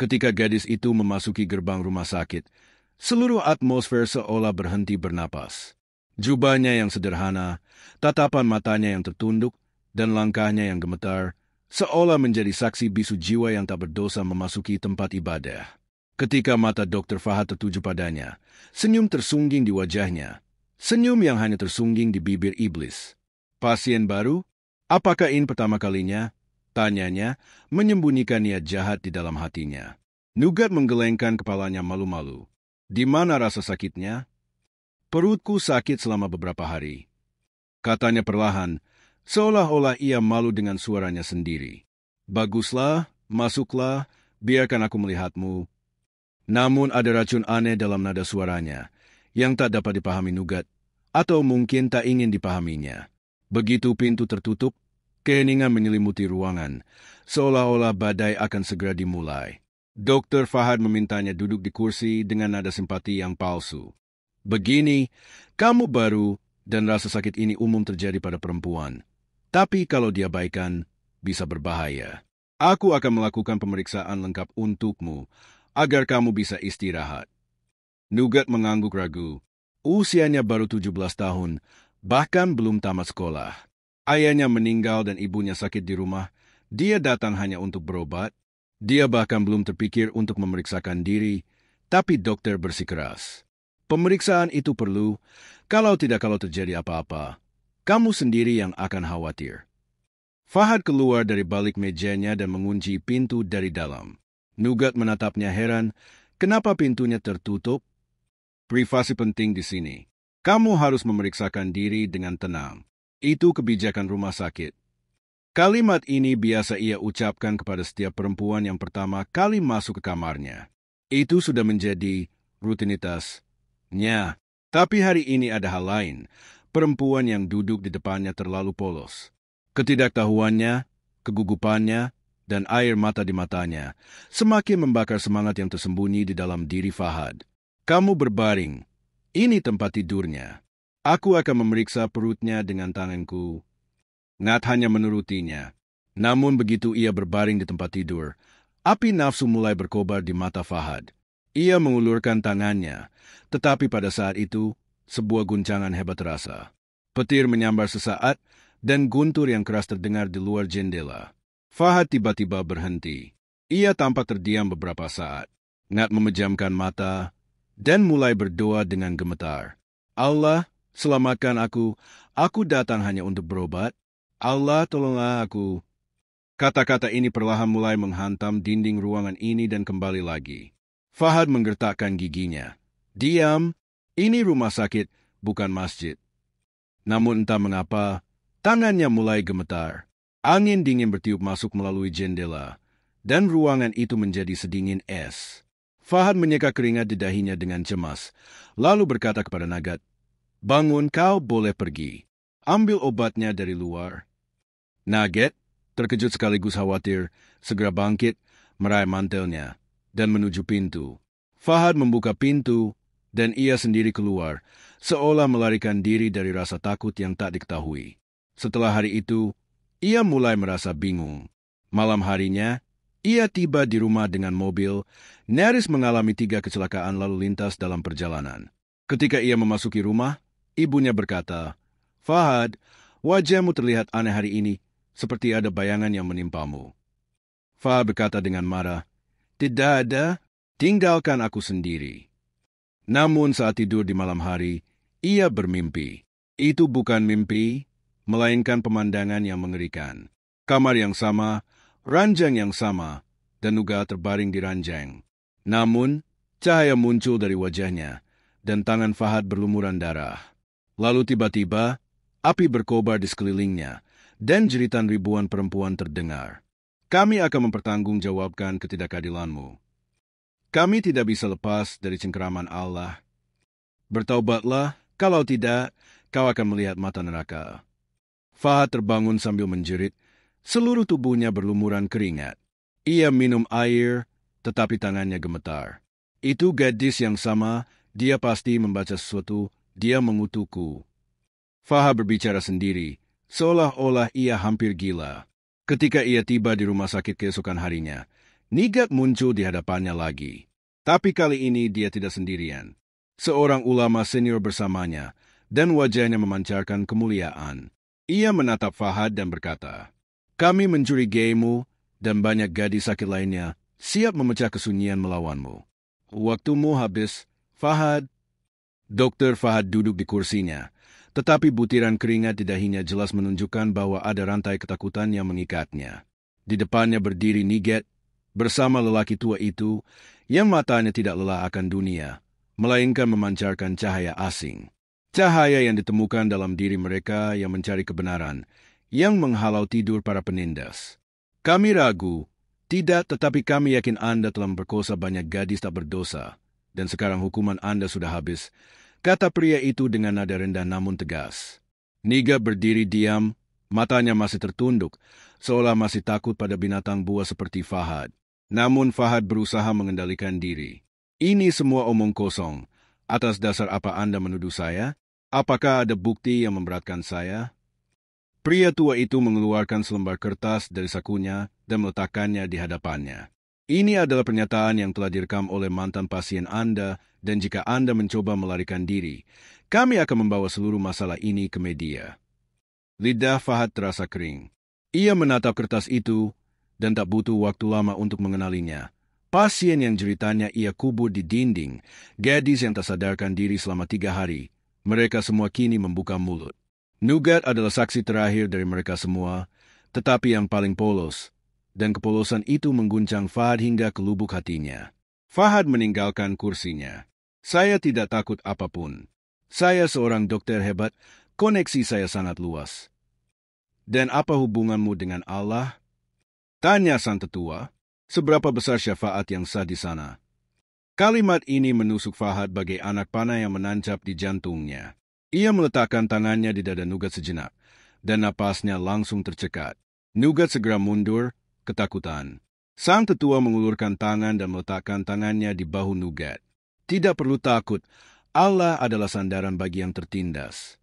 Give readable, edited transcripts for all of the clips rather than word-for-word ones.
Ketika gadis itu memasuki gerbang rumah sakit, seluruh atmosfer seolah berhenti bernapas. Jubahnya yang sederhana, tatapan matanya yang tertunduk, dan langkahnya yang gemetar, seolah menjadi saksi bisu jiwa yang tak berdosa memasuki tempat ibadah. Ketika mata Dr. Fahad tertuju padanya, senyum tersungging di wajahnya. Senyum yang hanya tersungging di bibir iblis. Pasien baru? Apakah ini pertama kalinya? Tanyanya, menyembunyikan niat jahat di dalam hatinya. Nugat menggelengkan kepalanya malu-malu. Di mana rasa sakitnya? Perutku sakit selama beberapa hari. Katanya perlahan, seolah-olah ia malu dengan suaranya sendiri. Baguslah, masuklah, biarkan aku melihatmu. Namun ada racun aneh dalam nada suaranya, yang tak dapat dipahami Nugat, atau mungkin tak ingin dipahaminya. Begitu pintu tertutup, keheningan menyelimuti ruangan, seolah-olah badai akan segera dimulai. Dr. Fahad memintanya duduk di kursi dengan nada simpati yang palsu. Begini, kamu baru dan rasa sakit ini umum terjadi pada perempuan. Tapi kalau diabaikan, bisa berbahaya. Aku akan melakukan pemeriksaan lengkap untukmu, agar kamu bisa istirahat. Nugat mengangguk ragu. Usianya baru 17 tahun, bahkan belum tamat sekolah. Ayahnya meninggal dan ibunya sakit di rumah. Dia datang hanya untuk berobat. Dia bahkan belum terpikir untuk memeriksakan diri, tapi dokter bersikeras. Pemeriksaan itu perlu, kalau terjadi apa-apa, kamu sendiri yang akan khawatir. Fahad keluar dari balik mejanya dan mengunci pintu dari dalam. Nugat menatapnya heran, kenapa pintunya tertutup? Privasi penting di sini. Kamu harus memeriksakan diri dengan tenang. Itu kebijakan rumah sakit. Kalimat ini biasa ia ucapkan kepada setiap perempuan yang pertama kali masuk ke kamarnya. Itu sudah menjadi rutinitasnya. Tapi hari ini ada hal lain. Perempuan yang duduk di depannya terlalu polos. Ketidaktahuannya, kegugupannya, dan air mata di matanya semakin membakar semangat yang tersembunyi di dalam diri Fahad. Kamu berbaring. Ini tempat tidurnya. Aku akan memeriksa perutnya dengan tanganku. Nat hanya menurutinya. Namun begitu ia berbaring di tempat tidur, api nafsu mulai berkobar di mata Fahad. Ia mengulurkan tangannya, tetapi pada saat itu, sebuah guncangan hebat terasa. Petir menyambar sesaat, dan guntur yang keras terdengar di luar jendela. Fahad tiba-tiba berhenti. Ia tampak terdiam beberapa saat. Nat memejamkan mata dan mulai berdoa dengan gemetar. Allah, selamatkan aku. Aku datang hanya untuk berobat. Allah, tolonglah aku. Kata-kata ini perlahan mulai menghantam dinding ruangan ini dan kembali lagi. Fahad menggertakkan giginya. Diam, ini rumah sakit, bukan masjid. Namun entah mengapa, tangannya mulai gemetar. Angin dingin bertiup masuk melalui jendela, dan ruangan itu menjadi sedingin es. Fahad menyeka keringat di dahinya dengan cemas, lalu berkata kepada Nagat, "Bangun, kau boleh pergi. Ambil obatnya dari luar." Nagat, terkejut sekaligus khawatir, segera bangkit, meraih mantelnya, dan menuju pintu. Fahad membuka pintu, dan ia sendiri keluar, seolah melarikan diri dari rasa takut yang tak diketahui. Setelah hari itu, ia mulai merasa bingung. Malam harinya, ia tiba di rumah dengan mobil, nyaris mengalami 3 kecelakaan lalu lintas dalam perjalanan. Ketika ia memasuki rumah, ibunya berkata, "Fahad, wajahmu terlihat aneh hari ini, seperti ada bayangan yang menimpamu." Fahad berkata dengan marah, "Tidak ada, tinggalkan aku sendiri." Namun saat tidur di malam hari, ia bermimpi. Itu bukan mimpi, melainkan pemandangan yang mengerikan. Kamar yang sama, ranjang yang sama, dan Nugat terbaring di ranjang. Namun, cahaya muncul dari wajahnya, dan tangan Fahad berlumuran darah. Lalu tiba-tiba, api berkobar di sekelilingnya, dan jeritan ribuan perempuan terdengar. "Kami akan mempertanggungjawabkan ketidakadilanmu. Kami tidak bisa lepas dari cengkeraman Allah. Bertaubatlah, kalau tidak, kau akan melihat mata neraka." Fahad terbangun sambil menjerit, seluruh tubuhnya berlumuran keringat. Ia minum air, tetapi tangannya gemetar. "Itu gadis yang sama, dia pasti membaca sesuatu, dia mengutukku." Fahad berbicara sendiri, seolah-olah ia hampir gila. Ketika ia tiba di rumah sakit keesokan harinya, Nigat muncul di hadapannya lagi. Tapi kali ini dia tidak sendirian. Seorang ulama senior bersamanya, dan wajahnya memancarkan kemuliaan. Ia menatap Fahad dan berkata, "Kami mencurigaimu dan banyak gadis sakit lainnya siap memecah kesunyian melawanmu. Waktumu habis, Fahad." Dokter Fahad duduk di kursinya, tetapi butiran keringat di dahinya jelas menunjukkan bahwa ada rantai ketakutan yang mengikatnya. Di depannya berdiri Nigat, bersama lelaki tua itu, yang matanya tidak lelah akan dunia, melainkan memancarkan cahaya asing. Cahaya yang ditemukan dalam diri mereka yang mencari kebenaran, yang menghalau tidur para penindas. "Kami ragu, tidak, tetapi kami yakin Anda telah memperkosa banyak gadis tak berdosa, dan sekarang hukuman Anda sudah habis," kata pria itu dengan nada rendah namun tegas. Nigat berdiri diam, matanya masih tertunduk, seolah masih takut pada binatang buas seperti Fahad. Namun Fahad berusaha mengendalikan diri. "Ini semua omong kosong. Atas dasar apa Anda menuduh saya? Apakah ada bukti yang memberatkan saya?" Pria tua itu mengeluarkan selembar kertas dari sakunya dan meletakkannya di hadapannya. "Ini adalah pernyataan yang telah direkam oleh mantan pasien Anda, dan jika Anda mencoba melarikan diri, kami akan membawa seluruh masalah ini ke media." Lidah Fahad terasa kering. Ia menatap kertas itu, dan tak butuh waktu lama untuk mengenalinya. Pasien yang jeritannya ia kubur di dinding, gadis yang tak sadarkan diri selama 3 hari, mereka semua kini membuka mulut. Nugat adalah saksi terakhir dari mereka semua, tetapi yang paling polos, dan kepolosan itu mengguncang Fahad hingga ke lubuk hatinya. Fahad meninggalkan kursinya. "Saya tidak takut apapun. Saya seorang dokter hebat, koneksi saya sangat luas." "Dan apa hubunganmu dengan Allah?" tanya sang tetua. "Seberapa besar syafaat yang sah di sana?" Kalimat ini menusuk Fahad bagai anak panah yang menancap di jantungnya. Ia meletakkan tangannya di dada Nugat sejenak, dan napasnya langsung tercekat. Nugat segera mundur, ketakutan. Sang tetua mengulurkan tangan dan meletakkan tangannya di bahu Nugat. "Tidak perlu takut, Allah adalah sandaran bagi yang tertindas."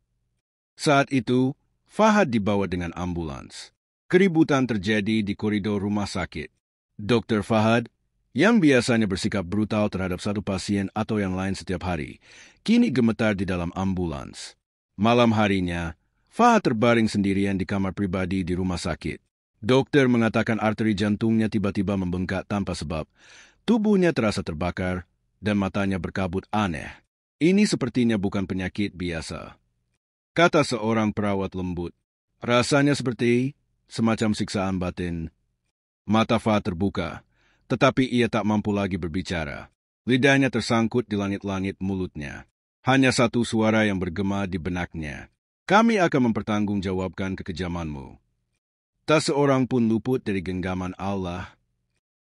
Saat itu, Fahad dibawa dengan ambulans. Keributan terjadi di koridor rumah sakit. Dokter Fahad, yang biasanya bersikap brutal terhadap satu pasien atau yang lain setiap hari, kini gemetar di dalam ambulans. Malam harinya, Fahad terbaring sendirian di kamar pribadi di rumah sakit. Dokter mengatakan arteri jantungnya tiba-tiba membengkak tanpa sebab. Tubuhnya terasa terbakar, dan matanya berkabut aneh. "Ini sepertinya bukan penyakit biasa," kata seorang perawat lembut. "Rasanya seperti semacam siksaan batin." Mata Fahad terbuka, tetapi ia tak mampu lagi berbicara. Lidahnya tersangkut di langit-langit mulutnya. Hanya satu suara yang bergema di benaknya. "Kami akan mempertanggungjawabkan kekejamanmu." Tak seorang pun luput dari genggaman Allah.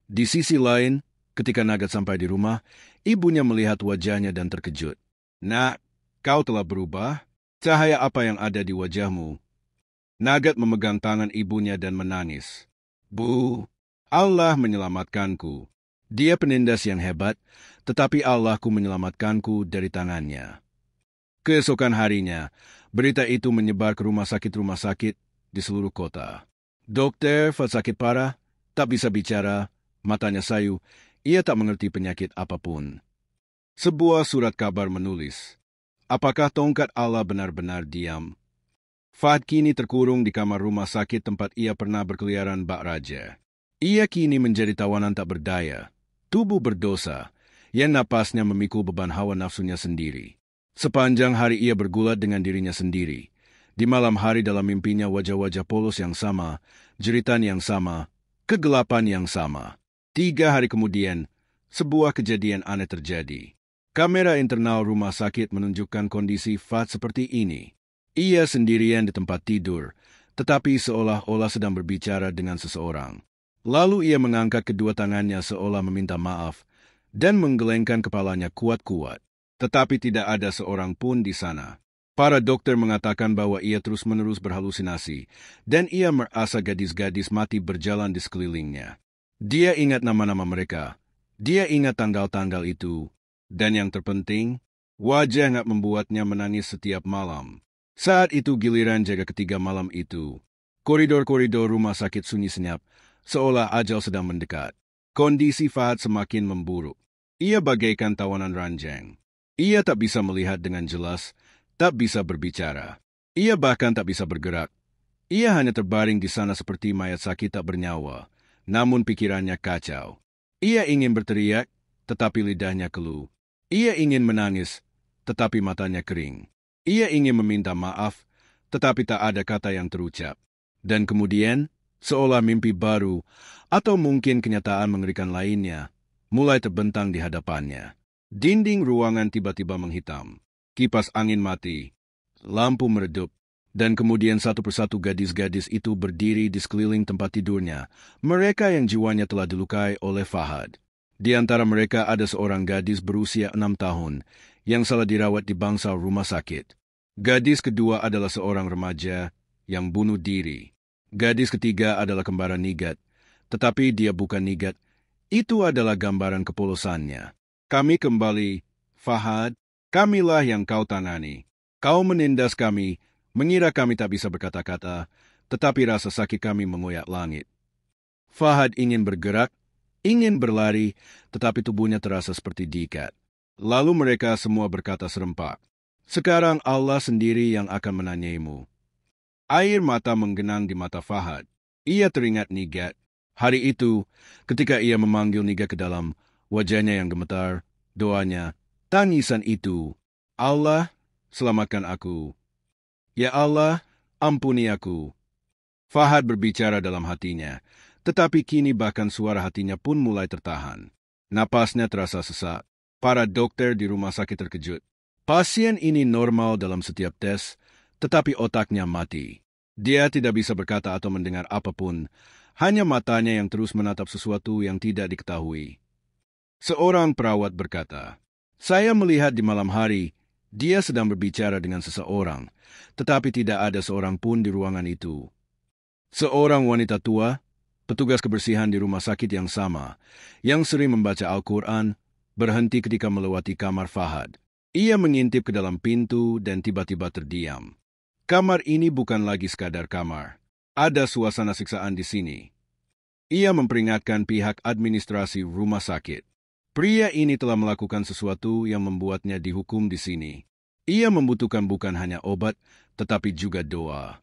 Di sisi lain, ketika Nagat sampai di rumah, ibunya melihat wajahnya dan terkejut. "Nak, kau telah berubah? Cahaya apa yang ada di wajahmu?" Nagat memegang tangan ibunya dan menangis. "Bu, Allah menyelamatkanku. Dia penindas yang hebat, tetapi Allahku menyelamatkanku dari tangannya." Keesokan harinya, berita itu menyebar ke rumah sakit di seluruh kota. Dokter Fahad sakit parah, tak bisa bicara, matanya sayu, ia tak mengerti penyakit apapun. Sebuah surat kabar menulis, "Apakah tongkat Allah benar-benar diam?" Fahad kini terkurung di kamar rumah sakit tempat ia pernah berkeliaran bak raja. Ia kini menjadi tawanan tak berdaya, tubuh berdosa, yang napasnya memikul beban hawa nafsunya sendiri. Sepanjang hari ia bergulat dengan dirinya sendiri. Di malam hari dalam mimpinya wajah-wajah polos yang sama, jeritan yang sama, kegelapan yang sama. 3 hari kemudian, sebuah kejadian aneh terjadi. Kamera internal rumah sakit menunjukkan kondisi Fahad seperti ini. Ia sendirian di tempat tidur, tetapi seolah-olah sedang berbicara dengan seseorang. Lalu ia mengangkat kedua tangannya seolah meminta maaf dan menggelengkan kepalanya kuat-kuat. Tetapi tidak ada seorang pun di sana. Para dokter mengatakan bahwa ia terus-menerus berhalusinasi, dan ia merasa gadis-gadis mati berjalan di sekelilingnya. Dia ingat nama-nama mereka. Dia ingat tanggal-tanggal itu. Dan yang terpenting, wajahnya membuatnya menangis setiap malam. Saat itu giliran jaga ketiga malam itu. Koridor-koridor rumah sakit sunyi senyap, seolah ajal sedang mendekat. Kondisi Fahad semakin memburuk. Ia bagaikan tawanan ranjang. Ia tak bisa melihat dengan jelas, tak bisa berbicara. Ia bahkan tak bisa bergerak. Ia hanya terbaring di sana seperti mayat sakit tak bernyawa, namun pikirannya kacau. Ia ingin berteriak, tetapi lidahnya keluh. Ia ingin menangis, tetapi matanya kering. Ia ingin meminta maaf, tetapi tak ada kata yang terucap. Dan kemudian, seolah mimpi baru, atau mungkin kenyataan mengerikan lainnya, mulai terbentang di hadapannya. Dinding ruangan tiba-tiba menghitam. Kipas angin mati. Lampu meredup. Dan kemudian satu persatu gadis-gadis itu berdiri di sekeliling tempat tidurnya. Mereka yang jiwanya telah dilukai oleh Fahad. Di antara mereka ada seorang gadis berusia 6 tahun yang salah dirawat di bangsal rumah sakit. Gadis kedua adalah seorang remaja yang bunuh diri. Gadis ketiga adalah kembaran Nigat. Tetapi dia bukan Nigat. Itu adalah gambaran kepolosannya. Kami kembali, Fahad. Kamilah yang kau tangani. Kau menindas kami, mengira kami tak bisa berkata-kata, tetapi rasa sakit kami mengoyak langit. Fahad ingin bergerak, ingin berlari, tetapi tubuhnya terasa seperti diikat. Lalu mereka semua berkata serempak, "Sekarang Allah sendiri yang akan menanyaimu." Air mata menggenang di mata Fahad. Ia teringat Nigat. Hari itu, ketika ia memanggil Nigat ke dalam, wajahnya yang gemetar, doanya, tangisan itu, "Allah, selamatkan aku. Ya Allah, ampuni aku." Fahad berbicara dalam hatinya, tetapi kini bahkan suara hatinya pun mulai tertahan. Napasnya terasa sesak. Para dokter di rumah sakit terkejut. Pasien ini normal dalam setiap tes, tetapi otaknya mati. Dia tidak bisa berkata atau mendengar apapun, hanya matanya yang terus menatap sesuatu yang tidak diketahui. Seorang perawat berkata, "Saya melihat di malam hari, dia sedang berbicara dengan seseorang, tetapi tidak ada seorang pun di ruangan itu." Seorang wanita tua, petugas kebersihan di rumah sakit yang sama, yang sering membaca Al-Quran, berhenti ketika melewati kamar Fahad. Ia mengintip ke dalam pintu dan tiba-tiba terdiam. Kamar ini bukan lagi sekadar kamar. Ada suasana siksaan di sini. Ia memperingatkan pihak administrasi rumah sakit. Pria ini telah melakukan sesuatu yang membuatnya dihukum di sini. Ia membutuhkan bukan hanya obat, tetapi juga doa.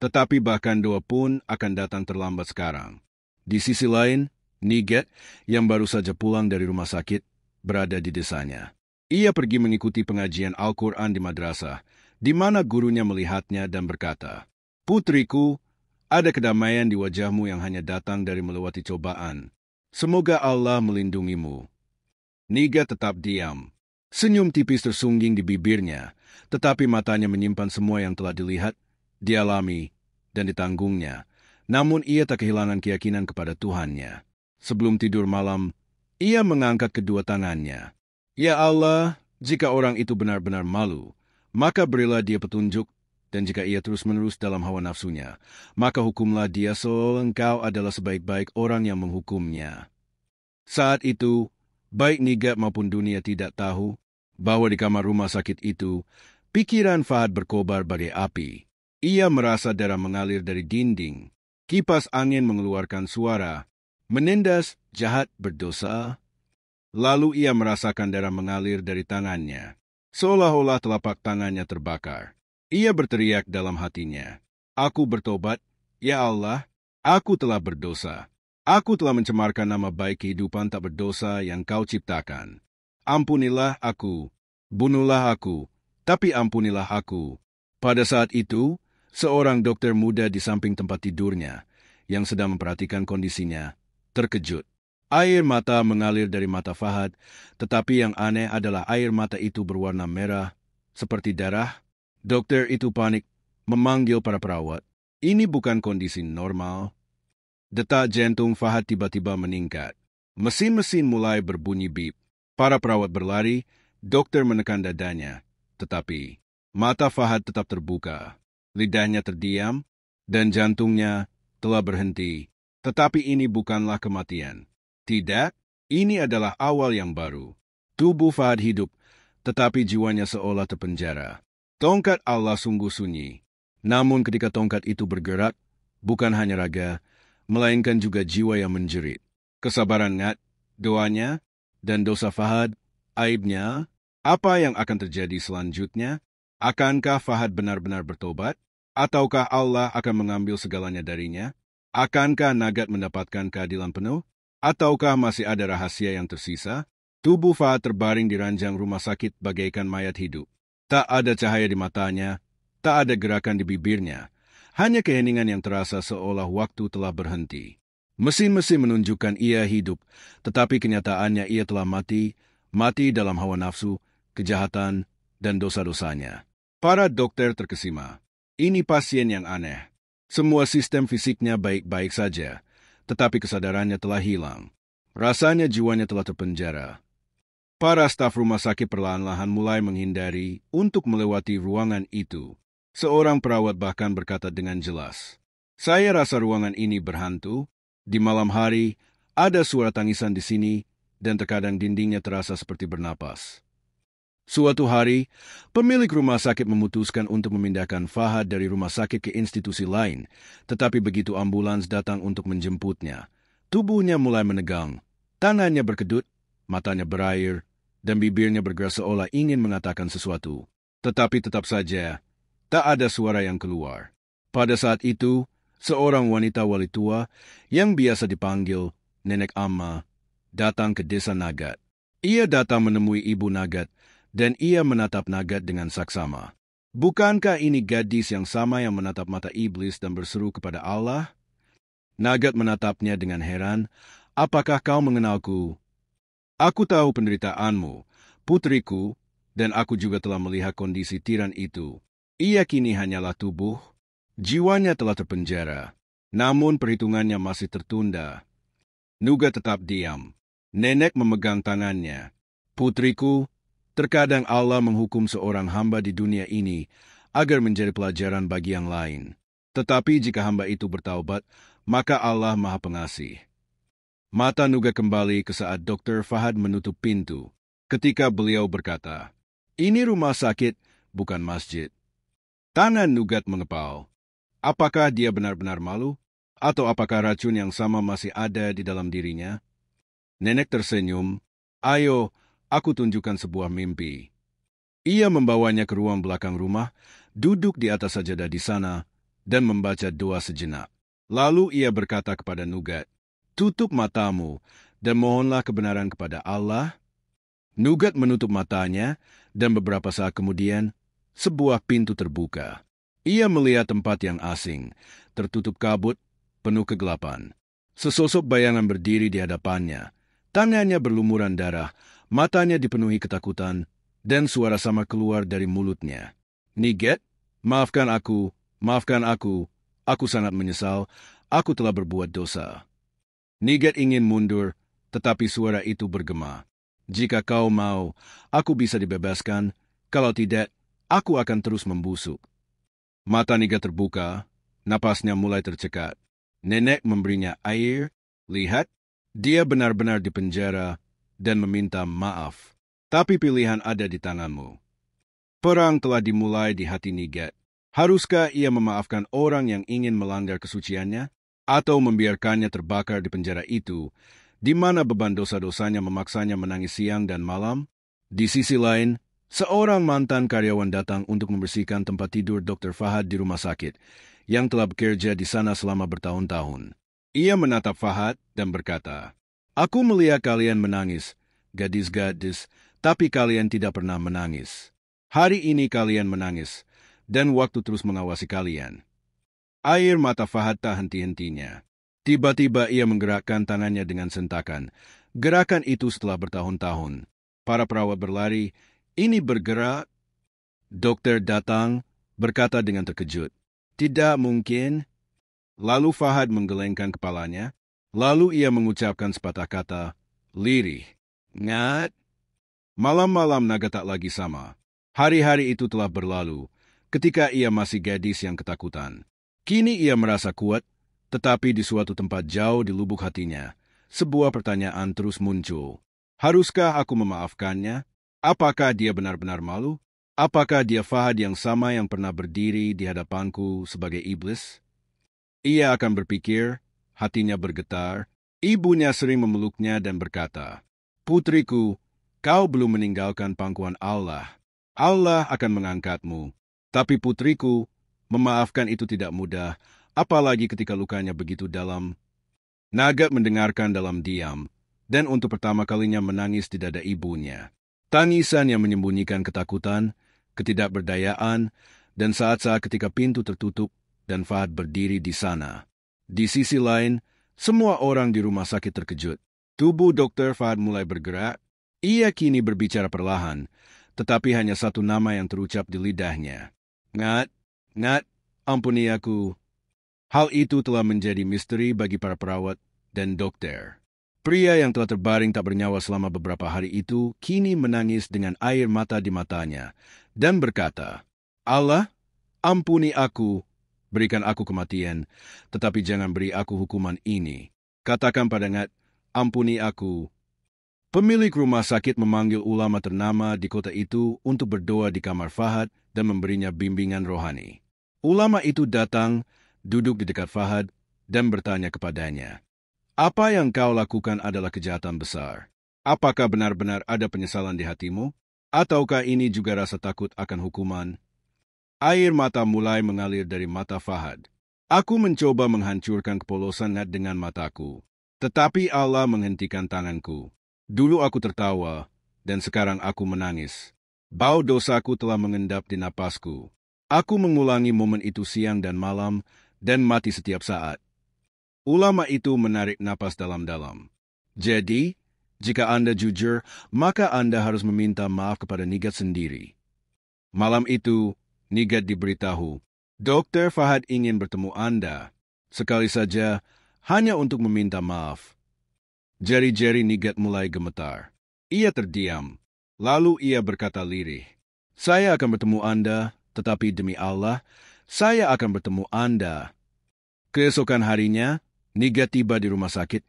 Tetapi bahkan doa pun akan datang terlambat sekarang. Di sisi lain, Nigat, yang baru saja pulang dari rumah sakit, berada di desanya. Ia pergi mengikuti pengajian Al-Quran di madrasah, di mana gurunya melihatnya dan berkata, "Putriku, ada kedamaian di wajahmu yang hanya datang dari melewati cobaan. Semoga Allah melindungimu." Nigat tetap diam. Senyum tipis tersungging di bibirnya, tetapi matanya menyimpan semua yang telah dilihat, dialami, dan ditanggungnya. Namun ia tak kehilangan keyakinan kepada Tuhannya. Sebelum tidur malam, ia mengangkat kedua tangannya. "Ya Allah, jika orang itu benar-benar malu, maka berilah dia petunjuk, dan jika ia terus-menerus dalam hawa nafsunya, maka hukumlah dia seolah engkau adalah sebaik-baik orang yang menghukumnya." Saat itu, baik Nigat maupun dunia tidak tahu bahwa di kamar rumah sakit itu, pikiran Fahad berkobar bagai api. Ia merasa darah mengalir dari dinding. Kipas angin mengeluarkan suara, "Menindas, jahat, berdosa." Lalu ia merasakan darah mengalir dari tangannya. Seolah-olah telapak tangannya terbakar. Ia berteriak dalam hatinya, "Aku bertobat, ya Allah, aku telah berdosa. Aku telah mencemarkan nama baik kehidupan tak berdosa yang kau ciptakan. Ampunilah aku, bunuhlah aku, tapi ampunilah aku." Pada saat itu, seorang dokter muda di samping tempat tidurnya, yang sedang memperhatikan kondisinya, terkejut. Air mata mengalir dari mata Fahad, tetapi yang aneh adalah air mata itu berwarna merah, seperti darah. Dokter itu panik, memanggil para perawat. Ini bukan kondisi normal. Detak jantung Fahad tiba-tiba meningkat. Mesin-mesin mulai berbunyi bip. Para perawat berlari, dokter menekan dadanya. Tetapi mata Fahad tetap terbuka. Lidahnya terdiam, dan jantungnya telah berhenti. Tetapi ini bukanlah kematian. Tidak, ini adalah awal yang baru. Tubuh Fahad hidup, tetapi jiwanya seolah terpenjara. Tongkat Allah sungguh sunyi. Namun ketika tongkat itu bergerak, bukan hanya raga, melainkan juga jiwa yang menjerit. Kesabaran Ngat, doanya, dan dosa Fahad, aibnya. Apa yang akan terjadi selanjutnya? Akankah Fahad benar-benar bertobat? Ataukah Allah akan mengambil segalanya darinya? Akankah Nagat mendapatkan keadilan penuh? Ataukah masih ada rahasia yang tersisa? Tubuh Fahad terbaring di ranjang rumah sakit bagaikan mayat hidup. Tak ada cahaya di matanya, tak ada gerakan di bibirnya. Hanya keheningan yang terasa seolah waktu telah berhenti. Mesin-mesin menunjukkan ia hidup, tetapi kenyataannya ia telah mati dalam hawa nafsu, kejahatan, dan dosa-dosanya. Para dokter terkesima. Ini pasien yang aneh. Semua sistem fisiknya baik-baik saja, tetapi kesadarannya telah hilang. Rasanya jiwanya telah terpenjara. Para staf rumah sakit perlahan-lahan mulai menghindari untuk melewati ruangan itu. Seorang perawat bahkan berkata dengan jelas, "Saya rasa ruangan ini berhantu. Di malam hari, ada suara tangisan di sini, dan terkadang dindingnya terasa seperti bernapas." Suatu hari, pemilik rumah sakit memutuskan untuk memindahkan Fahad dari rumah sakit ke institusi lain, tetapi begitu ambulans datang untuk menjemputnya, tubuhnya mulai menegang, tangannya berkedut, matanya berair, dan bibirnya bergerak seolah ingin mengatakan sesuatu. Tetapi tetap saja, tak ada suara yang keluar. Pada saat itu, seorang wanita wali tua yang biasa dipanggil Nenek Amma datang ke desa Nagat. Ia datang menemui ibu Nagat, dan ia menatap Nagat dengan saksama. "Bukankah ini gadis yang sama yang menatap mata iblis dan berseru kepada Allah?" Nagat menatapnya dengan heran. "Apakah kau mengenalku?" "Aku tahu penderitaanmu, putriku, dan aku juga telah melihat kondisi tiran itu. Ia kini hanyalah tubuh, jiwanya telah terpenjara, namun perhitungannya masih tertunda." Nagat tetap diam. Nenek memegang tangannya. "Putriku, terkadang Allah menghukum seorang hamba di dunia ini agar menjadi pelajaran bagi yang lain. Tetapi jika hamba itu bertaubat, maka Allah Maha Pengasih." Mata Nagat kembali ke saat Dr. Fahad menutup pintu. Ketika beliau berkata, "Ini rumah sakit, bukan masjid." Tangan Nagat mengepal. Apakah dia benar-benar malu? Atau apakah racun yang sama masih ada di dalam dirinya? Nenek tersenyum. "Ayo, aku tunjukkan sebuah mimpi." Ia membawanya ke ruang belakang rumah, duduk di atas sajadah di sana, dan membaca doa sejenak. Lalu ia berkata kepada Nagat, "Tutup matamu, dan mohonlah kebenaran kepada Allah." Nagat menutup matanya, dan beberapa saat kemudian, sebuah pintu terbuka. Ia melihat tempat yang asing, tertutup kabut, penuh kegelapan. Sesosok bayangan berdiri di hadapannya. Tangannya berlumuran darah, matanya dipenuhi ketakutan, dan suara sama keluar dari mulutnya. "Nagat, maafkan aku, aku sangat menyesal, aku telah berbuat dosa." Nagat ingin mundur, tetapi suara itu bergema. "Jika kau mau, aku bisa dibebaskan, kalau tidak, aku akan terus membusuk." Mata Nagat terbuka, napasnya mulai tercekat. Nenek memberinya air. "Lihat, dia benar-benar dipenjara dan meminta maaf. Tapi pilihan ada di tanganmu." Perang telah dimulai di hati Nagat. Haruskah ia memaafkan orang yang ingin melanggar kesuciannya, atau membiarkannya terbakar di penjara itu, di mana beban dosa-dosanya memaksanya menangis siang dan malam? Di sisi lain, seorang mantan karyawan datang untuk membersihkan tempat tidur Dr. Fahad di rumah sakit, yang telah bekerja di sana selama bertahun-tahun. Ia menatap Fahad dan berkata, "Aku melihat kalian menangis, gadis-gadis, tapi kalian tidak pernah menangis. Hari ini kalian menangis, dan waktu terus mengawasi kalian." Air mata Fahad tak henti-hentinya. Tiba-tiba ia menggerakkan tangannya dengan sentakan. Gerakan itu setelah bertahun-tahun. Para perawat berlari. "Ini bergerak." Dokter datang, berkata dengan terkejut, "Tidak mungkin." Lalu Fahad menggelengkan kepalanya. Lalu ia mengucapkan sepatah kata, lirih. "Ngat." Malam-malam Nagat tak lagi sama. Hari-hari itu telah berlalu, ketika ia masih gadis yang ketakutan. Kini ia merasa kuat, tetapi di suatu tempat jauh di lubuk hatinya, sebuah pertanyaan terus muncul. Haruskah aku memaafkannya? Apakah dia benar-benar malu? Apakah dia Fahad yang sama yang pernah berdiri di hadapanku sebagai iblis? Ia akan berpikir, hatinya bergetar. Ibunya sering memeluknya dan berkata, "Putriku, kau belum meninggalkan pangkuan Allah. Allah akan mengangkatmu. Tapi putriku, memaafkan itu tidak mudah, apalagi ketika lukanya begitu dalam." Nagat mendengarkan dalam diam, dan untuk pertama kalinya menangis di dada ibunya. Tangisan yang menyembunyikan ketakutan, ketidakberdayaan, dan saat-saat ketika pintu tertutup dan Fahad berdiri di sana. Di sisi lain, semua orang di rumah sakit terkejut. Tubuh Dr. Fahad mulai bergerak. Ia kini berbicara perlahan, tetapi hanya satu nama yang terucap di lidahnya. Ngat, ampuni aku. Hal itu telah menjadi misteri bagi para perawat dan dokter. Pria yang telah terbaring tak bernyawa selama beberapa hari itu kini menangis dengan air mata di matanya dan berkata, "Allah, ampuni aku, berikan aku kematian, tetapi jangan beri aku hukuman ini. Katakan pada Ngat, ampuni aku." Pemilik rumah sakit memanggil ulama ternama di kota itu untuk berdoa di kamar Fahad dan memberinya bimbingan rohani. Ulama itu datang, duduk di dekat Fahad, dan bertanya kepadanya, "Apa yang kau lakukan adalah kejahatan besar. Apakah benar-benar ada penyesalan di hatimu? Ataukah ini juga rasa takut akan hukuman?" Air mata mulai mengalir dari mata Fahad. "Aku mencoba menghancurkan kepolosan Nat dengan mataku, tetapi Allah menghentikan tanganku. Dulu aku tertawa, dan sekarang aku menangis. Bau dosaku telah mengendap di napasku. Aku mengulangi momen itu siang dan malam, dan mati setiap saat." Ulama itu menarik napas dalam-dalam. "Jadi, jika Anda jujur, maka Anda harus meminta maaf kepada Nigat sendiri." Malam itu, Nigat diberitahu, "Dr. Fahad ingin bertemu Anda. Sekali saja, hanya untuk meminta maaf." Jari-jari Nigat mulai gemetar. Ia terdiam. Lalu ia berkata lirih, "Saya akan bertemu Anda, tetapi demi Allah, saya akan bertemu Anda." Keesokan harinya, Nigat tiba di rumah sakit,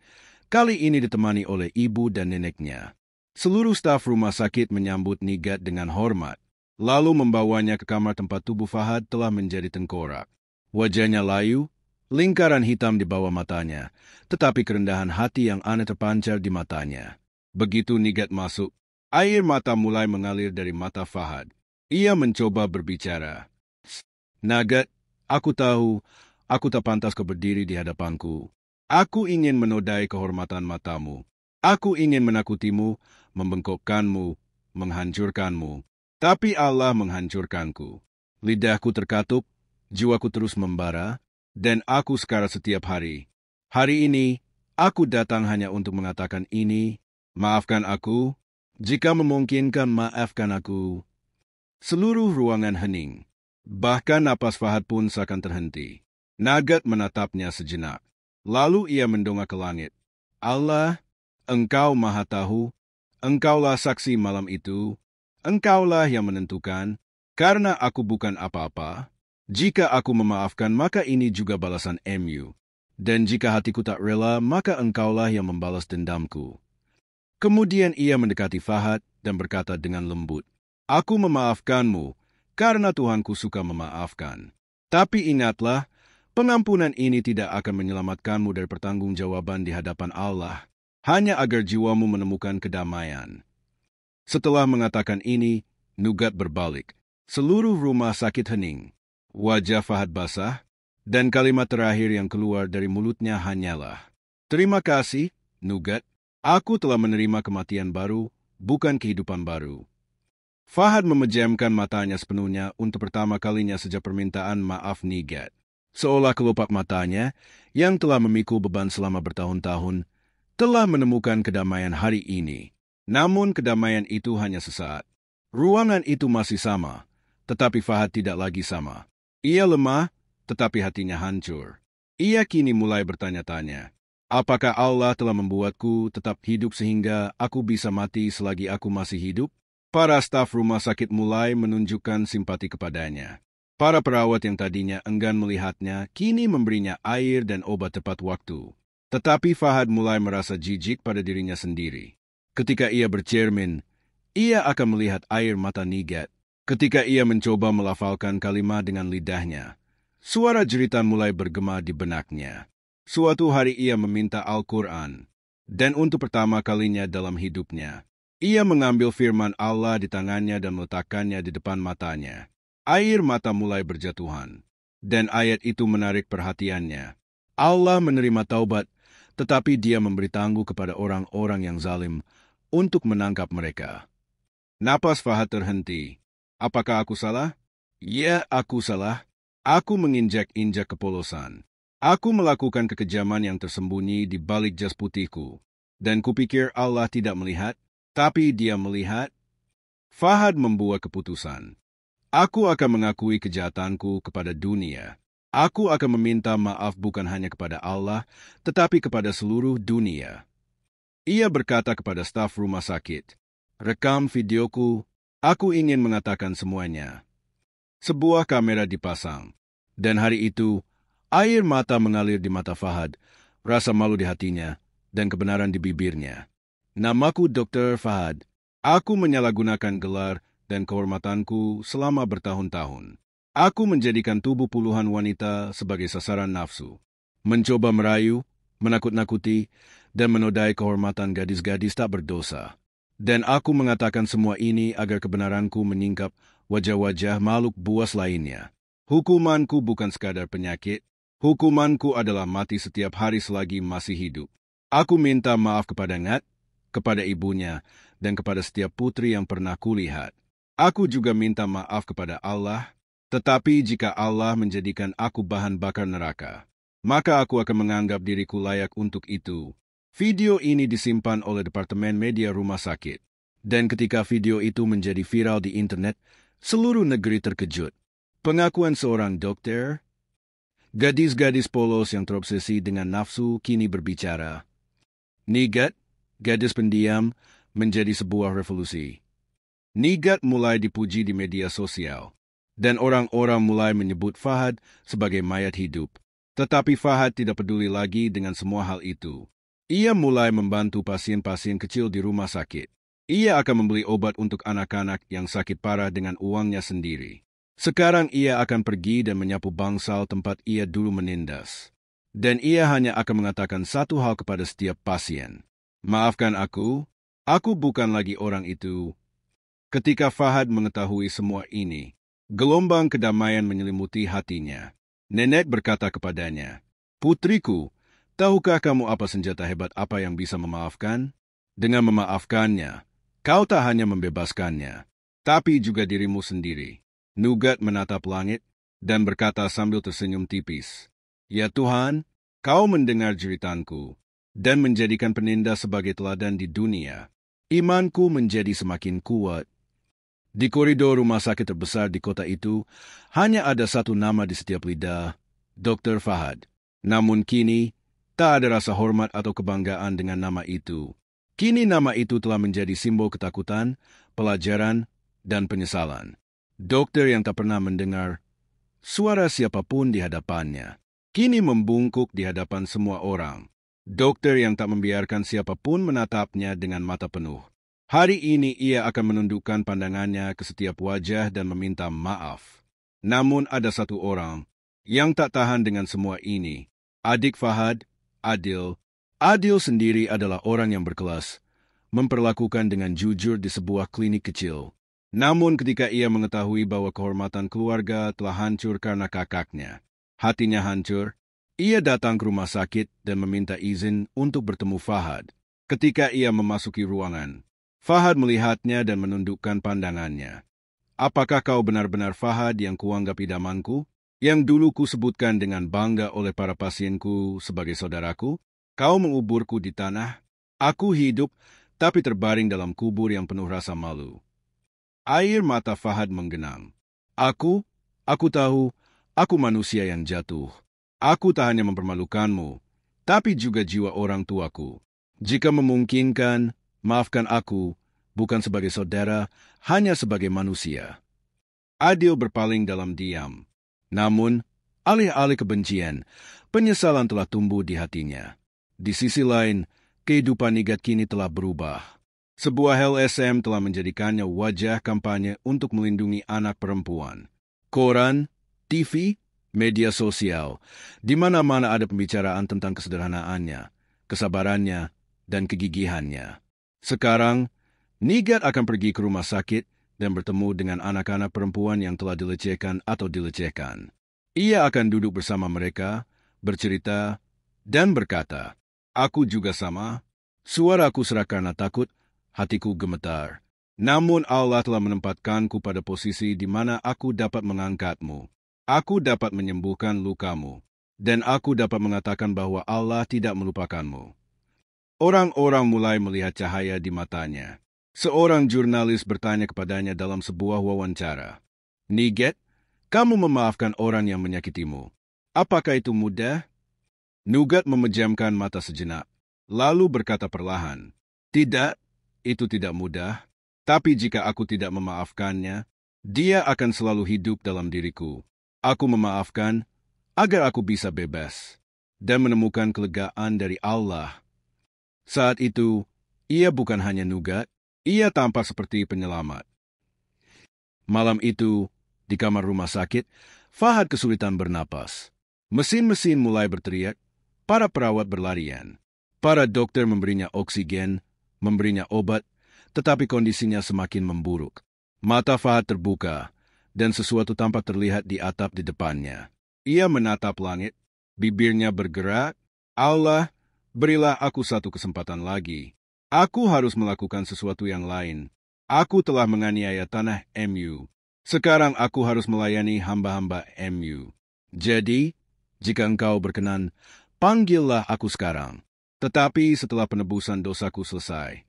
kali ini ditemani oleh ibu dan neneknya. Seluruh staf rumah sakit menyambut Nigat dengan hormat, lalu membawanya ke kamar tempat tubuh Fahad telah menjadi tengkorak. Wajahnya layu, lingkaran hitam di bawah matanya, tetapi kerendahan hati yang aneh terpancar di matanya. Begitu Nigat masuk, air mata mulai mengalir dari mata Fahad. Ia mencoba berbicara. "Nagat, aku tahu, aku tak pantas kau berdiri di hadapanku. Aku ingin menodai kehormatan matamu. Aku ingin menakutimu, membengkokkanmu, menghancurkanmu. Tapi Allah menghancurkanku. Lidahku terkatup, jiwaku terus membara, dan aku sekarat setiap hari. Hari ini, aku datang hanya untuk mengatakan ini, maafkan aku, jika memungkinkan maafkan aku." Seluruh ruangan hening. Bahkan napas Fahad pun seakan terhenti. Nagat menatapnya sejenak. Lalu ia mendongak ke langit. "Allah, Engkau Maha Tahu, Engkaulah saksi malam itu, Engkaulah yang menentukan, karena aku bukan apa-apa. Jika aku memaafkan, maka ini juga balasan MU. Dan jika hatiku tak rela, maka Engkaulah yang membalas dendamku." Kemudian ia mendekati Fahad dan berkata dengan lembut, "Aku memaafkanmu, karena Tuhanku suka memaafkan. Tapi ingatlah, pengampunan ini tidak akan menyelamatkanmu dari pertanggungjawaban di hadapan Allah, hanya agar jiwamu menemukan kedamaian." Setelah mengatakan ini, Nugat berbalik. Seluruh rumah sakit hening. Wajah Fahad basah, dan kalimat terakhir yang keluar dari mulutnya hanyalah, "Terima kasih, Nugat. Aku telah menerima kematian baru, bukan kehidupan baru." Fahad memejamkan matanya sepenuhnya untuk pertama kalinya sejak permintaan maaf Nigat. Seolah kelopak matanya, yang telah memikul beban selama bertahun-tahun, telah menemukan kedamaian hari ini. Namun kedamaian itu hanya sesaat. Ruangan itu masih sama, tetapi Fahad tidak lagi sama. Ia lemah, tetapi hatinya hancur. Ia kini mulai bertanya-tanya, apakah Allah telah membuatku tetap hidup sehingga aku bisa mati selagi aku masih hidup? Para staf rumah sakit mulai menunjukkan simpati kepadanya. Para perawat yang tadinya enggan melihatnya, kini memberinya air dan obat tepat waktu. Tetapi Fahad mulai merasa jijik pada dirinya sendiri. Ketika ia bercermin, ia akan melihat air mata Nigat. Ketika ia mencoba melafalkan kalimat dengan lidahnya, suara jeritan mulai bergema di benaknya. Suatu hari ia meminta Al-Quran, dan untuk pertama kalinya dalam hidupnya, ia mengambil firman Allah di tangannya dan meletakkannya di depan matanya. Air mata mulai berjatuhan, dan ayat itu menarik perhatiannya. Allah menerima taubat, tetapi dia memberi tangguh kepada orang-orang yang zalim untuk menangkap mereka. Napas Fahad terhenti. Apakah aku salah? Ya, aku salah. Aku menginjak-injak kepolosan. Aku melakukan kekejaman yang tersembunyi di balik jas putihku. Dan kupikir Allah tidak melihat, tapi Dia melihat. Fahad membuat keputusan. Aku akan mengakui kejahatanku kepada dunia. Aku akan meminta maaf bukan hanya kepada Allah, tetapi kepada seluruh dunia. Ia berkata kepada staf rumah sakit, "Rekam videoku, aku ingin mengatakan semuanya." Sebuah kamera dipasang, dan hari itu, air mata mengalir di mata Fahad, rasa malu di hatinya, dan kebenaran di bibirnya. Namaku Dr. Fahad. Aku menyalahgunakan gelar dan kehormatanku selama bertahun-tahun. Aku menjadikan tubuh puluhan wanita sebagai sasaran nafsu, mencoba merayu, menakut-nakuti, dan menodai kehormatan gadis-gadis tak berdosa. Dan aku mengatakan semua ini agar kebenaranku menyingkap wajah-wajah makhluk buas lainnya. Hukumanku bukan sekadar penyakit, hukumanku adalah mati setiap hari selagi masih hidup. Aku minta maaf kepada Ngat, kepada ibunya, dan kepada setiap putri yang pernah kulihat. Aku juga minta maaf kepada Allah, tetapi jika Allah menjadikan aku bahan bakar neraka, maka aku akan menganggap diriku layak untuk itu. Video ini disimpan oleh Departemen Media Rumah Sakit, dan ketika video itu menjadi viral di internet, seluruh negeri terkejut. Pengakuan seorang dokter, gadis-gadis polos yang terobsesi dengan nafsu kini berbicara. Nigat, gadis pendiam, menjadi sebuah revolusi. Nigat mulai dipuji di media sosial, dan orang-orang mulai menyebut Fahad sebagai mayat hidup. Tetapi Fahad tidak peduli lagi dengan semua hal itu. Ia mulai membantu pasien-pasien kecil di rumah sakit. Ia akan membeli obat untuk anak-anak yang sakit parah dengan uangnya sendiri. Sekarang ia akan pergi dan menyapu bangsal tempat ia dulu menindas. Dan ia hanya akan mengatakan satu hal kepada setiap pasien. Maafkan aku bukan lagi orang itu. Ketika Fahad mengetahui semua ini, gelombang kedamaian menyelimuti hatinya. Nenek berkata kepadanya, "Putriku, tahukah kamu apa senjata hebat apa yang bisa memaafkan? Dengan memaafkannya, kau tak hanya membebaskannya, tapi juga dirimu sendiri." Nugat menatap langit dan berkata sambil tersenyum tipis, "Ya Tuhan, kau mendengar jeritanku dan menjadikan penindas sebagai teladan di dunia. Imanku menjadi semakin kuat." Di koridor rumah sakit terbesar di kota itu, hanya ada satu nama di setiap lidah, Dr. Fahad. Namun kini, tak ada rasa hormat atau kebanggaan dengan nama itu. Kini nama itu telah menjadi simbol ketakutan, pelajaran, dan penyesalan. Dokter yang tak pernah mendengar suara siapapun di hadapannya, kini membungkuk di hadapan semua orang. Dokter yang tak membiarkan siapapun menatapnya dengan mata penuh. Hari ini ia akan menundukkan pandangannya ke setiap wajah dan meminta maaf. Namun ada satu orang yang tak tahan dengan semua ini. Adik Fahad, Adil. Adil sendiri adalah orang yang berkelas, memperlakukan dengan jujur di sebuah klinik kecil. Namun ketika ia mengetahui bahwa kehormatan keluarga telah hancur karena kakaknya, hatinya hancur. Ia datang ke rumah sakit dan meminta izin untuk bertemu Fahad. Ketika ia memasuki ruangan, Fahad melihatnya dan menundukkan pandangannya. "Apakah kau benar-benar Fahad yang kuanggap idamanku, yang dulu kusebutkan dengan bangga oleh para pasienku sebagai saudaraku? Kau menguburku di tanah. Aku hidup, tapi terbaring dalam kubur yang penuh rasa malu." Air mata Fahad menggenang. Aku tahu, aku manusia yang jatuh. Aku tak hanya mempermalukanmu, tapi juga jiwa orang tuaku. Jika memungkinkan, maafkan aku, bukan sebagai saudara, hanya sebagai manusia." Adil berpaling dalam diam. Namun, alih-alih kebencian, penyesalan telah tumbuh di hatinya. Di sisi lain, kehidupan Nigat kini telah berubah. Sebuah LSM telah menjadikannya wajah kampanye untuk melindungi anak perempuan. Koran, TV, media sosial, di mana-mana ada pembicaraan tentang kesederhanaannya, kesabarannya, dan kegigihannya. Sekarang, Nigat akan pergi ke rumah sakit dan bertemu dengan anak-anak perempuan yang telah dilecehkan atau dilecehkan. Ia akan duduk bersama mereka, bercerita, dan berkata, "Aku juga sama. Suaraku serak karena takut, hatiku gemetar. Namun Allah telah menempatkanku pada posisi di mana aku dapat mengangkatmu. Aku dapat menyembuhkan lukamu, dan aku dapat mengatakan bahwa Allah tidak melupakanmu." Orang-orang mulai melihat cahaya di matanya. Seorang jurnalis bertanya kepadanya dalam sebuah wawancara, "Nigat, kamu memaafkan orang yang menyakitimu. Apakah itu mudah?" Nugat memejamkan mata sejenak, lalu berkata perlahan, "Tidak, itu tidak mudah. Tapi jika aku tidak memaafkannya, dia akan selalu hidup dalam diriku. Aku memaafkan agar aku bisa bebas dan menemukan kelegaan dari Allah." Saat itu, ia bukan hanya Nugat, ia tampak seperti penyelamat. Malam itu, di kamar rumah sakit, Fahad kesulitan bernapas. Mesin-mesin mulai berteriak, para perawat berlarian. Para dokter memberinya oksigen, memberinya obat, tetapi kondisinya semakin memburuk. Mata Fahad terbuka, dan sesuatu tampak terlihat di atap di depannya. Ia menatap langit, bibirnya bergerak, "Allah, berilah aku satu kesempatan lagi. Aku harus melakukan sesuatu yang lain. Aku telah menganiaya tanah MU. Sekarang aku harus melayani hamba-hamba MU. Jadi, jika engkau berkenan, panggillah aku sekarang." Tetapi setelah penebusan dosaku selesai,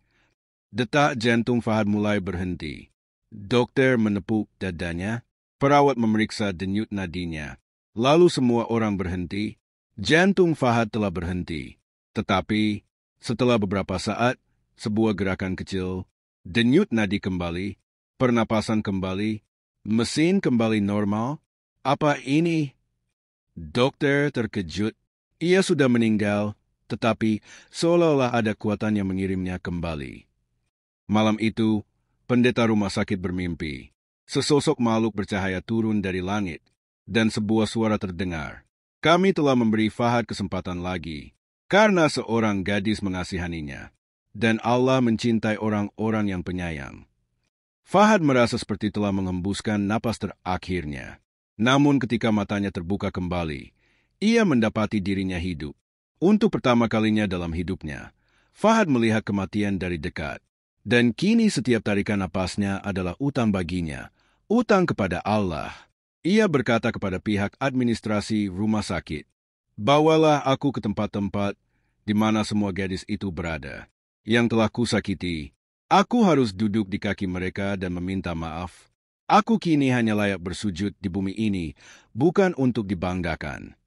detak jantung Fahad mulai berhenti. Dokter menepuk dadanya, perawat memeriksa denyut nadinya. Lalu semua orang berhenti. Jantung Fahad telah berhenti. Tetapi, setelah beberapa saat, sebuah gerakan kecil, denyut nadi kembali, pernapasan kembali, mesin kembali normal. Apa ini? Dokter terkejut. Ia sudah meninggal, tetapi seolah-olah ada kekuatan yang mengirimnya kembali. Malam itu, pendeta rumah sakit bermimpi. Sesosok makhluk bercahaya turun dari langit, dan sebuah suara terdengar. "Kami telah memberi Fahad kesempatan lagi, karena seorang gadis mengasihaninya. Dan Allah mencintai orang-orang yang penyayang." Fahad merasa seperti telah menghembuskan napas terakhirnya. Namun ketika matanya terbuka kembali, ia mendapati dirinya hidup. Untuk pertama kalinya dalam hidupnya, Fahad melihat kematian dari dekat. Dan kini setiap tarikan napasnya adalah utang baginya, utang kepada Allah. Ia berkata kepada pihak administrasi rumah sakit, "Bawalah aku ke tempat-tempat di mana semua gadis itu berada, yang telah kusakiti. Aku harus duduk di kaki mereka dan meminta maaf. Aku kini hanya layak bersujud di bumi ini, bukan untuk dibanggakan."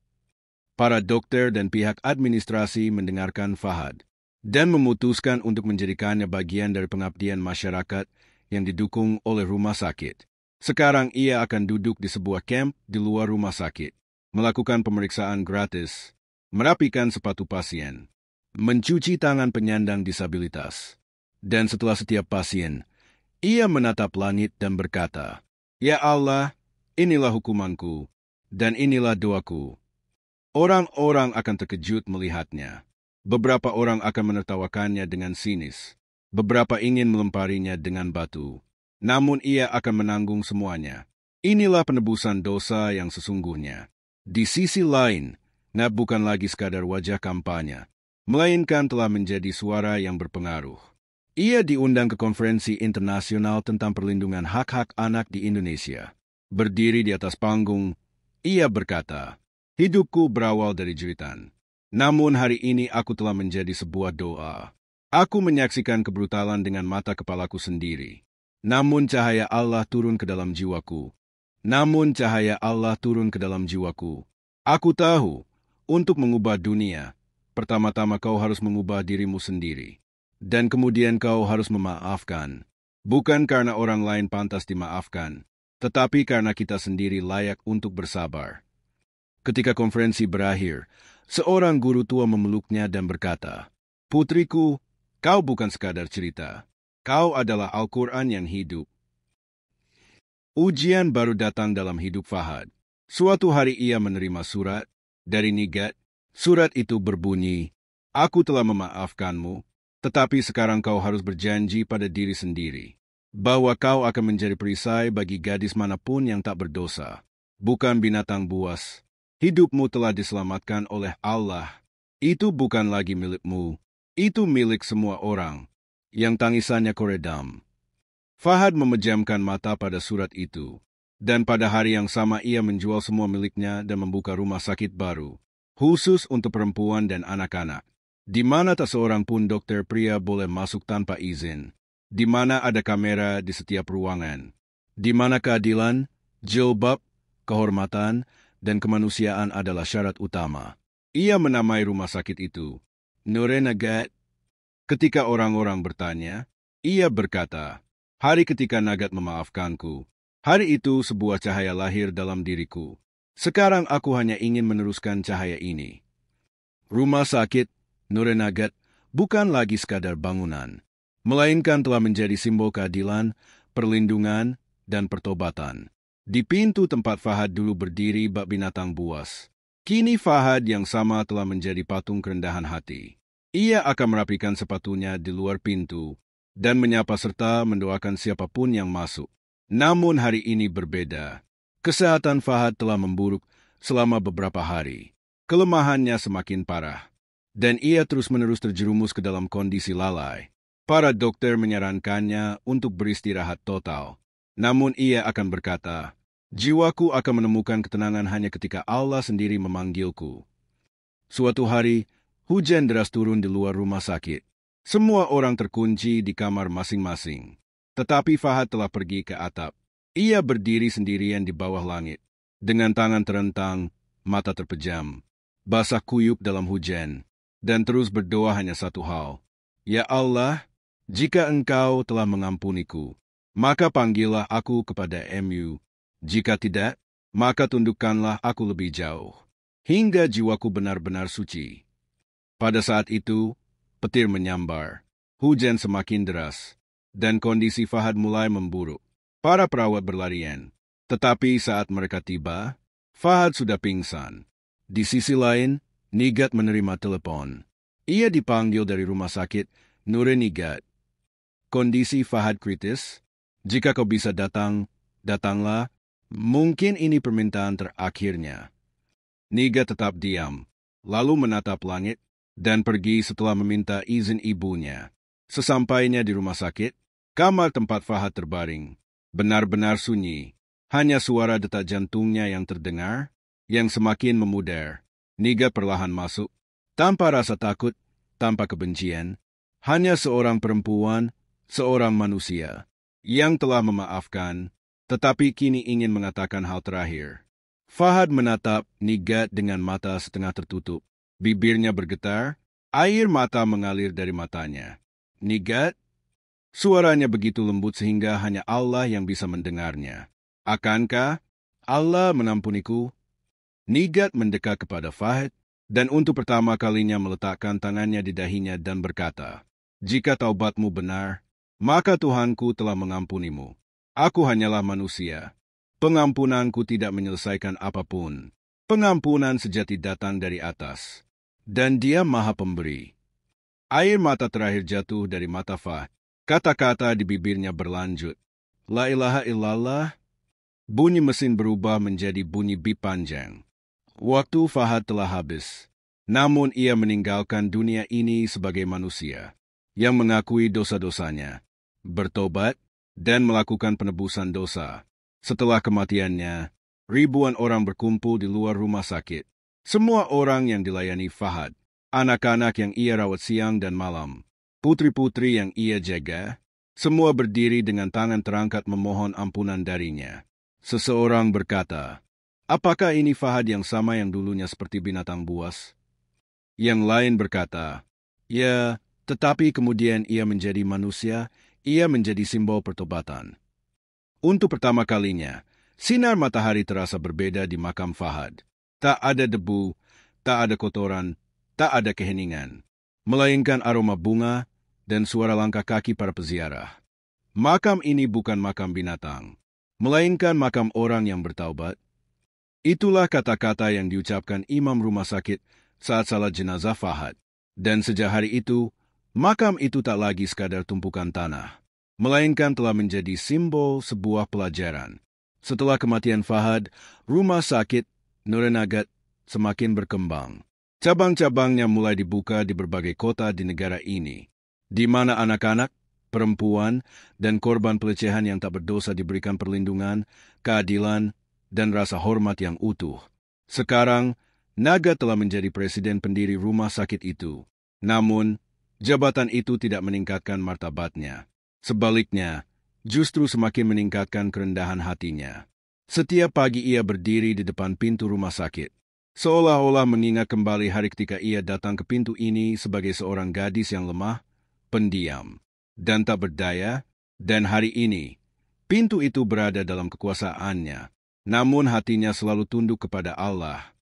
Para dokter dan pihak administrasi mendengarkan Fahad dan memutuskan untuk menjadikannya bagian dari pengabdian masyarakat yang didukung oleh rumah sakit. Sekarang ia akan duduk di sebuah kamp di luar rumah sakit, melakukan pemeriksaan gratis, merapikan sepatu pasien, mencuci tangan penyandang disabilitas. Dan setelah setiap pasien, ia menatap langit dan berkata, "Ya Allah, inilah hukumanku, dan inilah doaku." Orang-orang akan terkejut melihatnya. Beberapa orang akan menertawakannya dengan sinis. Beberapa ingin melemparinya dengan batu. Namun ia akan menanggung semuanya. Inilah penebusan dosa yang sesungguhnya. Di sisi lain, Nab bukan lagi sekadar wajah kampanye, melainkan telah menjadi suara yang berpengaruh. Ia diundang ke konferensi internasional tentang perlindungan hak-hak anak di Indonesia. Berdiri di atas panggung, ia berkata, "Hidupku berawal dari jeritan. Namun hari ini aku telah menjadi sebuah doa. Aku menyaksikan kebrutalan dengan mata kepalaku sendiri. Namun cahaya Allah turun ke dalam jiwaku. Aku tahu, untuk mengubah dunia, pertama-tama kau harus mengubah dirimu sendiri. Dan kemudian kau harus memaafkan. Bukan karena orang lain pantas dimaafkan, tetapi karena kita sendiri layak untuk bersabar." Ketika konferensi berakhir, seorang guru tua memeluknya dan berkata, "Putriku, kau bukan sekadar cerita. Kau adalah Al-Quran yang hidup." Ujian baru datang dalam hidup Fahad. Suatu hari ia menerima surat dari Nigat. Surat itu berbunyi, "Aku telah memaafkanmu, tetapi sekarang kau harus berjanji pada diri sendiri bahwa kau akan menjadi perisai bagi gadis manapun yang tak berdosa, bukan binatang buas. Hidupmu telah diselamatkan oleh Allah. Itu bukan lagi milikmu, itu milik semua orang yang tangisannya kau redam." Fahad memejamkan mata pada surat itu, dan pada hari yang sama ia menjual semua miliknya dan membuka rumah sakit baru, khusus untuk perempuan dan anak-anak, di mana tak seorang pun dokter pria boleh masuk tanpa izin, di mana ada kamera di setiap ruangan, di mana keadilan, jilbab, kehormatan, dan kemanusiaan adalah syarat utama. Ia menamai rumah sakit itu Nure Nagat. Ketika orang-orang bertanya, ia berkata, "Hari ketika Nagat memaafkanku, hari itu sebuah cahaya lahir dalam diriku. Sekarang aku hanya ingin meneruskan cahaya ini." Rumah sakit Nure Nagat bukan lagi sekadar bangunan, melainkan telah menjadi simbol keadilan, perlindungan, dan pertobatan. Di pintu tempat Fahad dulu berdiri bak binatang buas, kini Fahad yang sama telah menjadi patung kerendahan hati. Ia akan merapikan sepatunya di luar pintu dan menyapa serta mendoakan siapapun yang masuk. Namun hari ini berbeda. Kesehatan Fahad telah memburuk selama beberapa hari. Kelemahannya semakin parah, dan ia terus-menerus terjerumus ke dalam kondisi lalai. Para dokter menyarankannya untuk beristirahat total. Namun ia akan berkata, "Jiwaku akan menemukan ketenangan hanya ketika Allah sendiri memanggilku." Suatu hari, hujan deras turun di luar rumah sakit. Semua orang terkunci di kamar masing-masing. Tetapi Fahad telah pergi ke atap. Ia berdiri sendirian di bawah langit, dengan tangan terentang, mata terpejam, basah kuyup dalam hujan, dan terus berdoa hanya satu hal. "Ya Allah, jika Engkau telah mengampuniku, maka panggillah aku kepada MU. Jika tidak, maka tundukkanlah aku lebih jauh, hingga jiwaku benar-benar suci." Pada saat itu, petir menyambar, hujan semakin deras, dan kondisi Fahad mulai memburuk. Para perawat berlarian, tetapi saat mereka tiba, Fahad sudah pingsan. Di sisi lain, Nigat menerima telepon. Ia dipanggil dari rumah sakit Nure Nigat. "Kondisi Fahad kritis. Jika kau bisa datang, datanglah. Mungkin ini permintaan terakhirnya." Nigat tetap diam, lalu menatap langit, dan pergi setelah meminta izin ibunya. Sesampainya di rumah sakit, kamar tempat Fahad terbaring benar-benar sunyi. Hanya suara detak jantungnya yang terdengar, yang semakin memudar. Nigat perlahan masuk, tanpa rasa takut, tanpa kebencian. Hanya seorang perempuan, seorang manusia, yang telah memaafkan, tetapi kini ingin mengatakan hal terakhir. Fahad menatap Nigat dengan mata setengah tertutup. Bibirnya bergetar, air mata mengalir dari matanya. "Nigat?" Suaranya begitu lembut sehingga hanya Allah yang bisa mendengarnya. "Akankah Allah mengampuniku?" Nigat mendekat kepada Fahad, dan untuk pertama kalinya meletakkan tangannya di dahinya dan berkata, "Jika taubatmu benar, maka Tuhanku telah mengampunimu. Aku hanyalah manusia. Pengampunanku tidak menyelesaikan apapun. Pengampunan sejati datang dari atas, dan Dia Maha Pemberi." Air mata terakhir jatuh dari mata Fahad. Kata-kata di bibirnya berlanjut. "La ilaha illallah." Bunyi mesin berubah menjadi bunyi bip panjang. Waktu Fahad telah habis. Namun ia meninggalkan dunia ini sebagai manusia yang mengakui dosa-dosanya, bertobat, dan melakukan penebusan dosa. Setelah kematiannya, ribuan orang berkumpul di luar rumah sakit. Semua orang yang dilayani Fahad, anak-anak yang ia rawat siang dan malam, putri-putri yang ia jaga, semua berdiri dengan tangan terangkat memohon ampunan darinya. Seseorang berkata, "Apakah ini Fahad yang sama yang dulunya seperti binatang buas?" Yang lain berkata, "Ya, tetapi kemudian ia menjadi manusia, ia menjadi simbol pertobatan." Untuk pertama kalinya, sinar matahari terasa berbeda di makam Fahad. Tak ada debu, tak ada kotoran, tak ada keheningan, melainkan aroma bunga dan suara langkah kaki para peziarah. Makam ini bukan makam binatang, melainkan makam orang yang bertaubat. Itulah kata-kata yang diucapkan imam rumah sakit saat salat jenazah Fahad. Dan sejak hari itu, makam itu tak lagi sekadar tumpukan tanah, melainkan telah menjadi simbol sebuah pelajaran. Setelah kematian Fahad, rumah sakit Nurenagat semakin berkembang. Cabang-cabangnya mulai dibuka di berbagai kota di negara ini, di mana anak-anak, perempuan, dan korban pelecehan yang tak berdosa diberikan perlindungan, keadilan, dan rasa hormat yang utuh. Sekarang, Naga telah menjadi presiden pendiri rumah sakit itu. Namun, jabatan itu tidak meningkatkan martabatnya. Sebaliknya, justru semakin meningkatkan kerendahan hatinya. Setiap pagi ia berdiri di depan pintu rumah sakit, seolah-olah mengingat kembali hari ketika ia datang ke pintu ini sebagai seorang gadis yang lemah, pendiam, dan tak berdaya, dan hari ini, pintu itu berada dalam kekuasaannya. Namun hatinya selalu tunduk kepada Allah.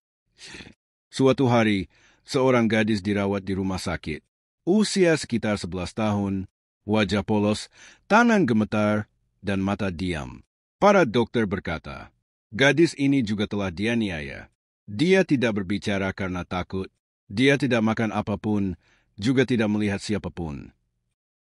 Suatu hari, seorang gadis dirawat di rumah sakit. Usia sekitar 11 tahun, wajah polos, tangan gemetar, dan mata diam. Para dokter berkata, gadis ini juga telah dianiaya. Dia tidak berbicara karena takut. Dia tidak makan apapun, juga tidak melihat siapapun.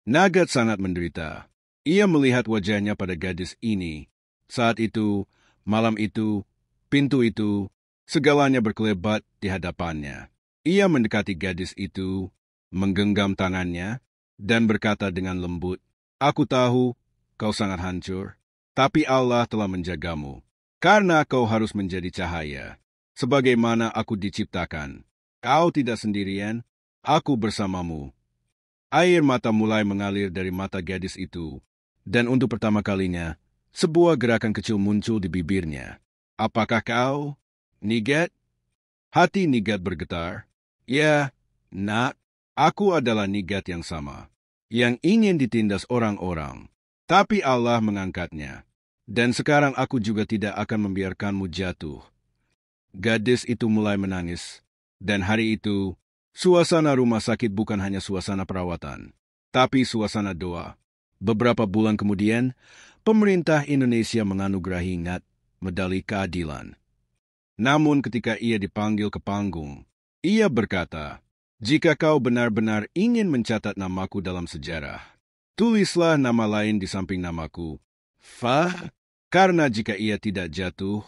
Nagat sangat menderita. Ia melihat wajahnya pada gadis ini. Saat itu, malam itu, pintu itu, segalanya berkelebat di hadapannya. Ia mendekati gadis itu, menggenggam tangannya, dan berkata dengan lembut, "Aku tahu kau sangat hancur, tapi Allah telah menjagamu, karena kau harus menjadi cahaya. Sebagaimana aku diciptakan, kau tidak sendirian, aku bersamamu." Air mata mulai mengalir dari mata gadis itu, dan untuk pertama kalinya, sebuah gerakan kecil muncul di bibirnya. "Apakah kau, Nigat?" Hati Nigat bergetar. "Ya, nak, aku adalah Nigat yang sama, yang ingin ditindas orang-orang. Tapi Allah mengangkatnya, dan sekarang aku juga tidak akan membiarkanmu jatuh." Gadis itu mulai menangis, dan hari itu, suasana rumah sakit bukan hanya suasana perawatan, tapi suasana doa. Beberapa bulan kemudian, pemerintah Indonesia menganugerahi Ngat medali keadilan. Namun ketika ia dipanggil ke panggung, ia berkata, "Jika kau benar-benar ingin mencatat namaku dalam sejarah, tulislah nama lain di samping namaku, Fah, karena jika ia tidak jatuh,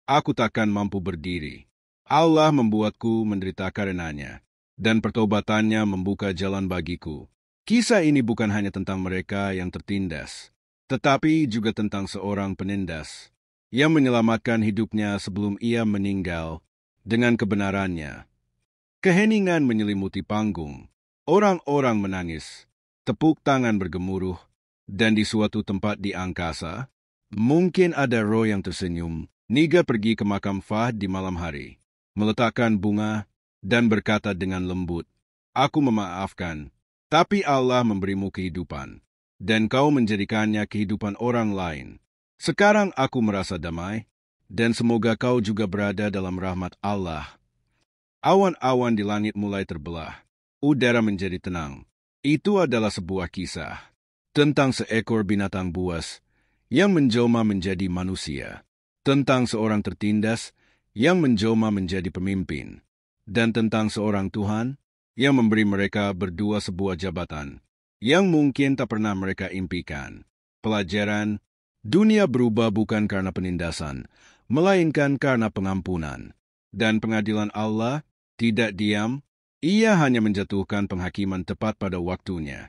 aku takkan mampu berdiri. Allah membuatku menderita karenanya, dan pertobatannya membuka jalan bagiku." Kisah ini bukan hanya tentang mereka yang tertindas, tetapi juga tentang seorang penindas yang menyelamatkan hidupnya sebelum ia meninggal dengan kebenarannya. Keheningan menyelimuti panggung. Orang-orang menangis, tepuk tangan bergemuruh, dan di suatu tempat di angkasa, mungkin ada roh yang tersenyum. Niga pergi ke makam Fahd di malam hari, meletakkan bunga, dan berkata dengan lembut, "Aku memaafkan, tapi Allah memberimu kehidupan, dan kau menjadikannya kehidupan orang lain. Sekarang aku merasa damai, dan semoga kau juga berada dalam rahmat Allah." Awan-awan di langit mulai terbelah. Udara menjadi tenang. Itu adalah sebuah kisah tentang seekor binatang buas yang menjelma menjadi manusia, tentang seorang tertindas yang menjelma menjadi pemimpin, dan tentang seorang Tuhan yang memberi mereka berdua sebuah jabatan yang mungkin tak pernah mereka impikan. Pelajaran, dunia berubah bukan karena penindasan, melainkan karena pengampunan. Dan pengadilan Allah tidak diam, ia hanya menjatuhkan penghakiman tepat pada waktunya.